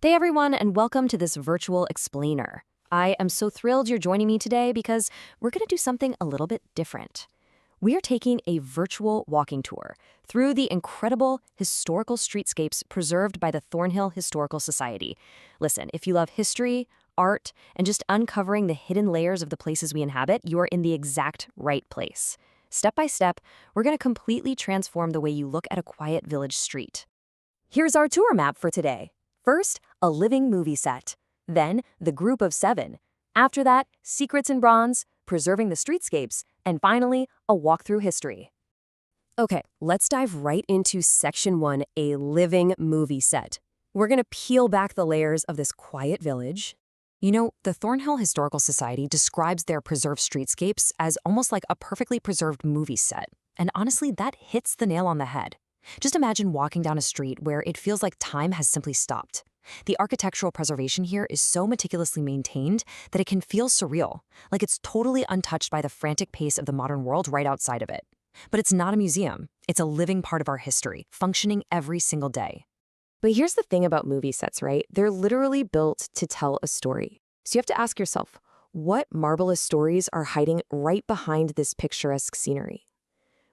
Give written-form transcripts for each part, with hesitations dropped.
Hey everyone, and welcome to this virtual explainer. I am so thrilled you're joining me today because we're going to do something a little bit different. We are taking a virtual walking tour through the incredible historical streetscapes preserved by the Thornhill Historical Society. Listen, if you love history, art, and just uncovering the hidden layers of the places we inhabit, you're in the exact right place. Step by step, we're going to completely transform the way you look at a quiet village street. Here's our tour map for today. First, a living movie set. Then, the group of 7. After that, secrets in bronze, preserving the streetscapes, and finally, a walk through history. Okay, let's dive right into Section 1, a living movie set. We're going to peel back the layers of this quiet village. You know, the Thornhill Historical Society describes their preserved streetscapes as almost like a perfectly preserved movie set. And honestly, that hits the nail on the head. Just imagine walking down a street where it feels like time has simply stopped. The architectural preservation here is so meticulously maintained that it can feel surreal, like it's totally untouched by the frantic pace of the modern world right outside of it. But it's not a museum. It's a living part of our history, functioning every single day. But here's the thing about movie sets, right? They're literally built to tell a story. So you have to ask yourself, what marvelous stories are hiding right behind this picturesque scenery?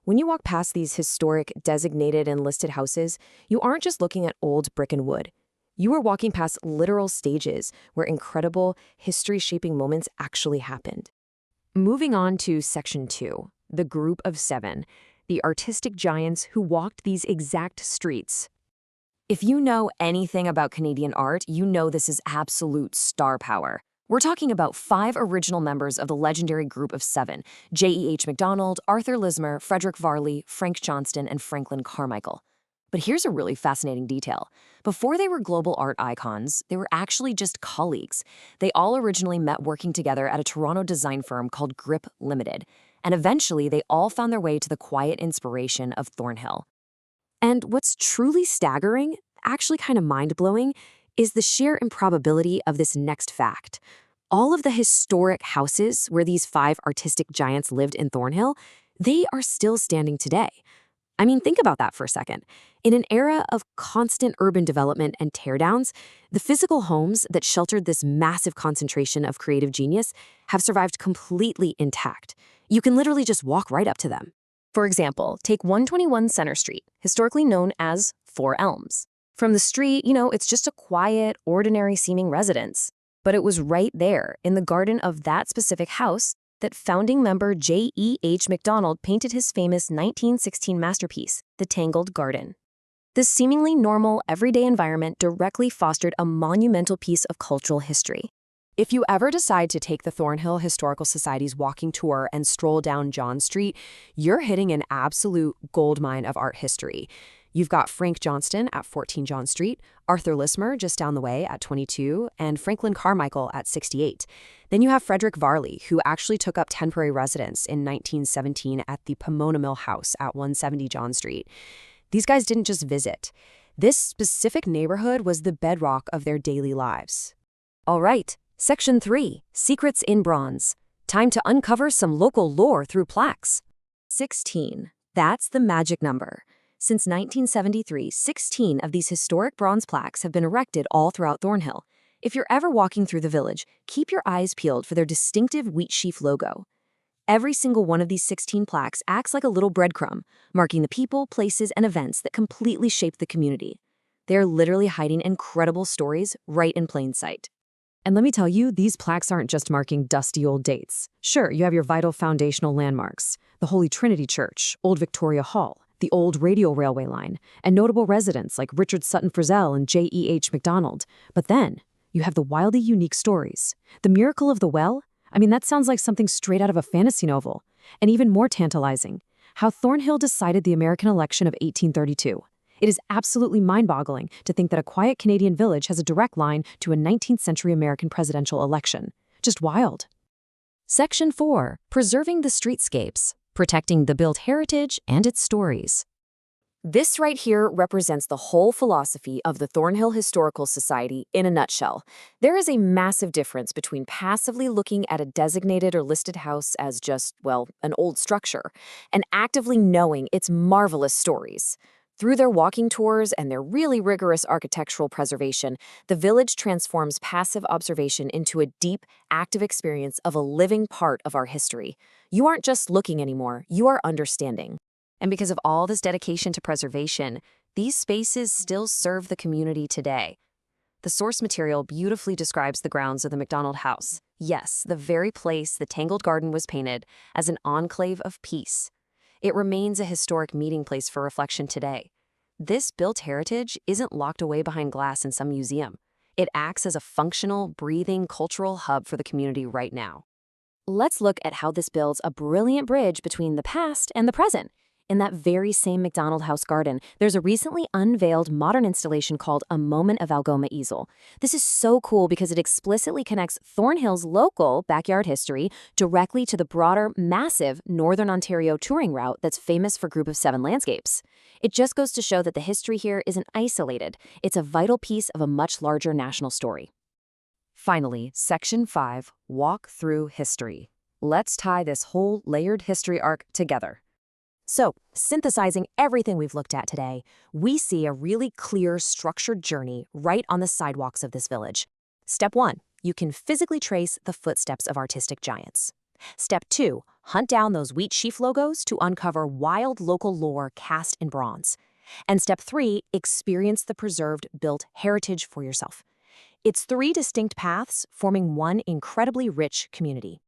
When you walk past these historic, designated, and listed houses, you aren't just looking at old brick and wood. You are walking past literal stages where incredible, history-shaping moments actually happened. Moving on to Section 2, the group of 7, the artistic giants who walked these exact streets. If you know anything about Canadian art, you know this is absolute star power. We're talking about 5 original members of the legendary group of 7, J.E.H. MacDonald, Arthur Lismer, Frederick Varley, Frank Johnston, and Franklin Carmichael. But here's a really fascinating detail. Before they were global art icons, they were actually just colleagues. They all originally met working together at a Toronto design firm called Grip Limited, and eventually they all found their way to the quiet inspiration of Thornhill. And what's truly staggering, actually kind of mind-blowing, is the sheer improbability of this next fact. All of the historic houses where these 5 artistic giants lived in Thornhill, they are still standing today. I mean, think about that for a second. In an era of constant urban development and teardowns, the physical homes that sheltered this massive concentration of creative genius have survived completely intact. You can literally just walk right up to them. For example, take 121 Center Street, historically known as Four Elms. From the street, it's just a quiet, ordinary-seeming residence. But it was right there, in the garden of that specific house, that founding member J.E.H. MacDonald painted his famous 1916 masterpiece, The Tangled Garden. This seemingly normal, everyday environment directly fostered a monumental piece of cultural history. If you ever decide to take the Thornhill Historical Society's walking tour and stroll down John Street, you're hitting an absolute goldmine of art history. You've got Frank Johnston at 14 John Street, Arthur Lismer just down the way at 22, and Franklin Carmichael at 68. Then you have Frederick Varley, who actually took up temporary residence in 1917 at the Pomona Mill House at 170 John Street. These guys didn't just visit. This specific neighborhood was the bedrock of their daily lives. All right, Section 3, Secrets in Bronze. Time to uncover some local lore through plaques. 16. That's the magic number. Since 1973, 16 of these historic bronze plaques have been erected all throughout Thornhill. If you're ever walking through the village, keep your eyes peeled for their distinctive wheat sheaf logo. Every single one of these 16 plaques acts like a little breadcrumb, marking the people, places, and events that completely shaped the community. They're literally hiding incredible stories right in plain sight. And let me tell you, these plaques aren't just marking dusty old dates. Sure, you have your vital foundational landmarks, the Holy Trinity Church, Old Victoria Hall, the old radio railway line, and notable residents like Richard Sutton Frizzell and J.E.H. MacDonald. But then, you have the wildly unique stories. The Miracle of the Well? I mean, that sounds like something straight out of a fantasy novel. And even more tantalizing, how Thornhill decided the American election of 1832. It is absolutely mind-boggling to think that a quiet Canadian village has a direct line to a 19th century American presidential election. Just wild. Section 4, Preserving the Streetscapes. Protecting the built heritage and its stories. This right here represents the whole philosophy of the Thornhill Historical Society in a nutshell. There is a massive difference between passively looking at a designated or listed house as just, well, an old structure, and actively knowing its marvelous stories. Through their walking tours and their really rigorous architectural preservation, the village transforms passive observation into a deep, active experience of a living part of our history. You aren't just looking anymore, you are understanding. And because of all this dedication to preservation, these spaces still serve the community today. The source material beautifully describes the grounds of the MacDonald House. Yes, the very place the Tangled Garden was painted as an enclave of peace. It remains a historic meeting place for reflection today. This built heritage isn't locked away behind glass in some museum. It acts as a functional, breathing cultural hub for the community right now. Let's look at how this builds a brilliant bridge between the past and the present. In that very same MacDonald House garden, there's a recently unveiled modern installation called A Moment of Algoma Easel. This is so cool because it explicitly connects Thornhill's local backyard history directly to the broader, massive Northern Ontario touring route that's famous for Group of Seven landscapes. It just goes to show that the history here isn't isolated. It's a vital piece of a much larger national story. Finally, Section 5, Walk Through History. Let's tie this whole layered history arc together. So, synthesizing everything we've looked at today, we see a really clear, structured journey right on the sidewalks of this village. Step 1, you can physically trace the footsteps of artistic giants. Step 2, hunt down those wheat sheaf logos to uncover wild local lore cast in bronze. And Step 3, experience the preserved built heritage for yourself. It's 3 distinct paths forming one incredibly rich community.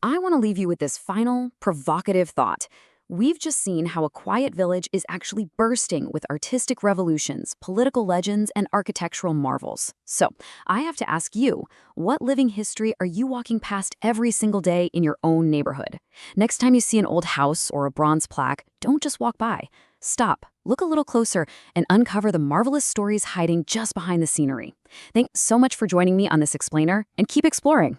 I want to leave you with this final, provocative thought. We've just seen how a quiet village is actually bursting with artistic revolutions, political legends, and architectural marvels. So, I have to ask you, what living history are you walking past every single day in your own neighborhood? Next time you see an old house or a bronze plaque, don't just walk by. Stop, look a little closer, and uncover the marvelous stories hiding just behind the scenery. Thanks so much for joining me on this explainer, and keep exploring.